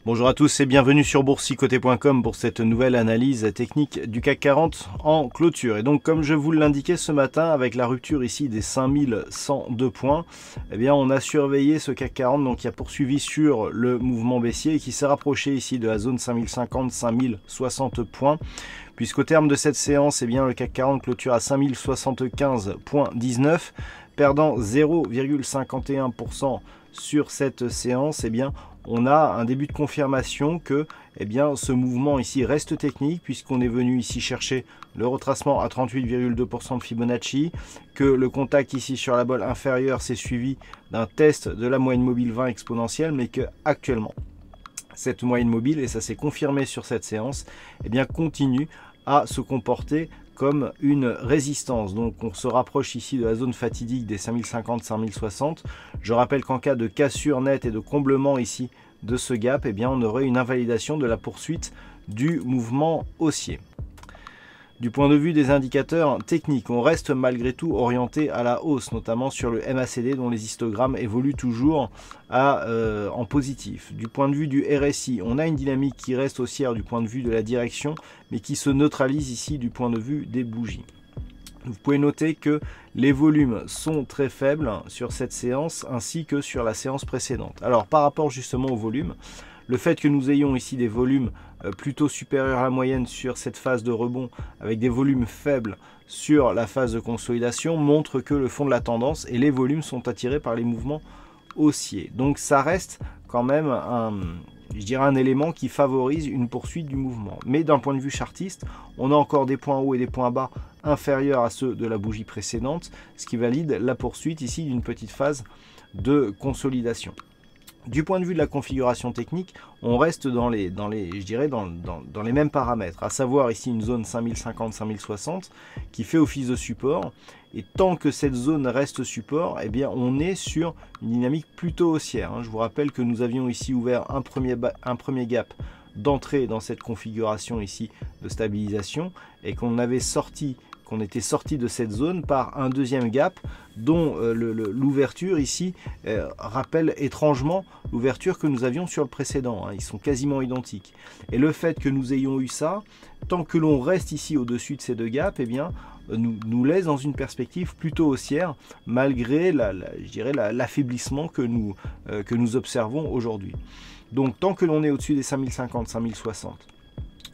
Bonjour à tous et bienvenue sur boursicoté.com pour cette nouvelle analyse technique du CAC 40 en clôture. Et donc comme je vous l'indiquais ce matin avec la rupture ici des 5102 points, eh bien on a surveillé ce CAC 40 donc qui a poursuivi sur le mouvement baissier et qui s'est rapproché ici de la zone 5050-5060 points. Puisqu'au terme de cette séance, eh bien, le CAC 40 clôture à 5075,19, perdant 0,51% sur cette séance, eh bien, on a un début de confirmation que eh bien, ce mouvement ici reste technique puisqu'on est venu ici chercher le retracement à 38,2% de Fibonacci, que le contact ici sur la bolle inférieure s'est suivi d'un test de la moyenne mobile 20 exponentielle, mais que actuellement cette moyenne mobile, et ça s'est confirmé sur cette séance, eh bien, continue à se comporter comme une résistance. Donc on se rapproche ici de la zone fatidique des 5050-5060. Je rappelle qu'en cas de cassure nette et de comblement ici de ce gap, eh bien on aurait une invalidation de la poursuite du mouvement haussier. Du point de vue des indicateurs techniques, on reste malgré tout orienté à la hausse, notamment sur le MACD dont les histogrammes évoluent toujours en positif. Du point de vue du RSI, on a une dynamique qui reste haussière du point de vue de la direction, mais qui se neutralise ici du point de vue des bougies. Vous pouvez noter que les volumes sont très faibles sur cette séance ainsi que sur la séance précédente. Alors par rapport justement au volume, le fait que nous ayons ici des volumes plutôt supérieurs à la moyenne sur cette phase de rebond avec des volumes faibles sur la phase de consolidation montre que le fond de la tendance et les volumes sont attirés par les mouvements haussiers. Donc ça reste quand même un élément qui favorise une poursuite du mouvement. Mais d'un point de vue chartiste, on a encore des points hauts et des points bas inférieurs à ceux de la bougie précédente, ce qui valide la poursuite ici d'une petite phase de consolidation. Du point de vue de la configuration technique, on reste dans les mêmes paramètres, à savoir ici une zone 5050-5060 qui fait office de support. Et tant que cette zone reste support, eh bien on est sur une dynamique plutôt haussière. Je vous rappelle que nous avions ici ouvert un premier gap d'entrée dans cette configuration ici de stabilisation et qu'on était sorti de cette zone par un deuxième gap dont l'ouverture ici rappelle étrangement l'ouverture que nous avions sur le précédent. Ils sont quasiment identiques. Et le fait que nous ayons eu ça, tant que l'on reste ici au-dessus de ces deux gaps, eh bien, nous laisse dans une perspective plutôt haussière malgré l'affaiblissement que nous observons aujourd'hui. Donc tant que l'on est au-dessus des 5050-5060,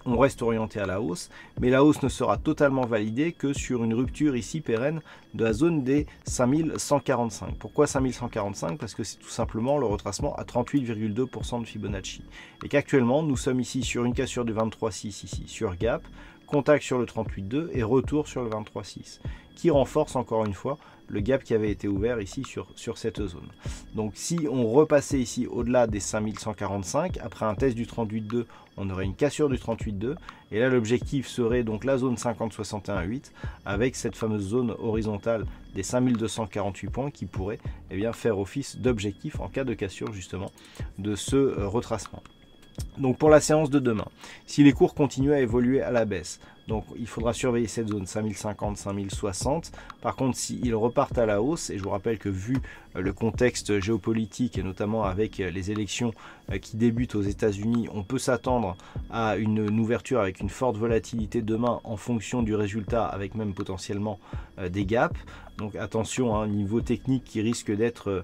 on reste orienté à la hausse, mais la hausse ne sera totalement validée que sur une rupture ici pérenne de la zone des 5145. Pourquoi 5145? Parce que c'est tout simplement le retracement à 38,2% de Fibonacci. Et qu'actuellement, nous sommes ici sur une cassure de 23,6 ici sur gap, contact sur le 38,2 et retour sur le 23,6, qui renforce encore une fois le gap qui avait été ouvert ici sur cette zone. Donc si on repassait ici au-delà des 5145, après un test du 38,2, on aurait une cassure du 38,2, et là l'objectif serait donc la zone 50-61,8 avec cette fameuse zone horizontale des 5248 points qui pourrait faire office d'objectif en cas de cassure justement de ce retracement. Donc pour la séance de demain, si les cours continuent à évoluer à la baisse, donc il faudra surveiller cette zone 5050-5060. Par contre, s'ils repartent à la hausse, et je vous rappelle que vu le contexte géopolitique et notamment avec les élections qui débutent aux États-Unis, on peut s'attendre à une ouverture avec une forte volatilité demain en fonction du résultat, avec même potentiellement des gaps. Donc attention, un niveau technique qui risque d'être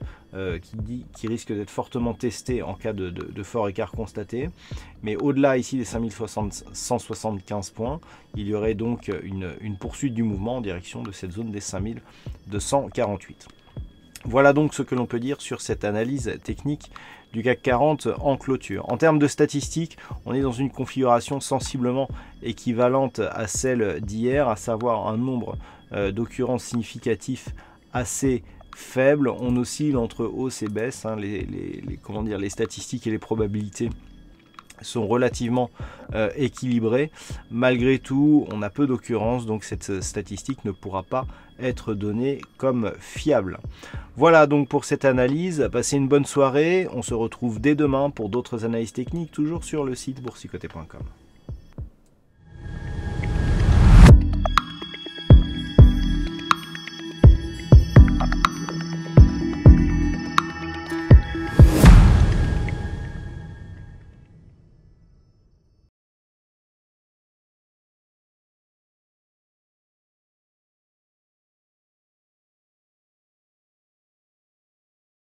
fortement testé en cas de fort écart constaté. Mais au-delà ici des 5175 points, il y aurait donc une poursuite du mouvement en direction de cette zone des 5248. Voilà donc ce que l'on peut dire sur cette analyse technique du CAC 40 en clôture. En termes de statistiques, on est dans une configuration sensiblement équivalente à celle d'hier, à savoir un nombre d'occurrences significatifs assez faible. On oscille entre hausse et baisse, les statistiques et les probabilités sont relativement équilibrés. Malgré tout, on a peu d'occurrences, donc cette statistique ne pourra pas être donnée comme fiable. Voilà donc pour cette analyse. Passez une bonne soirée. On se retrouve dès demain pour d'autres analyses techniques, toujours sur le site boursicoté.com.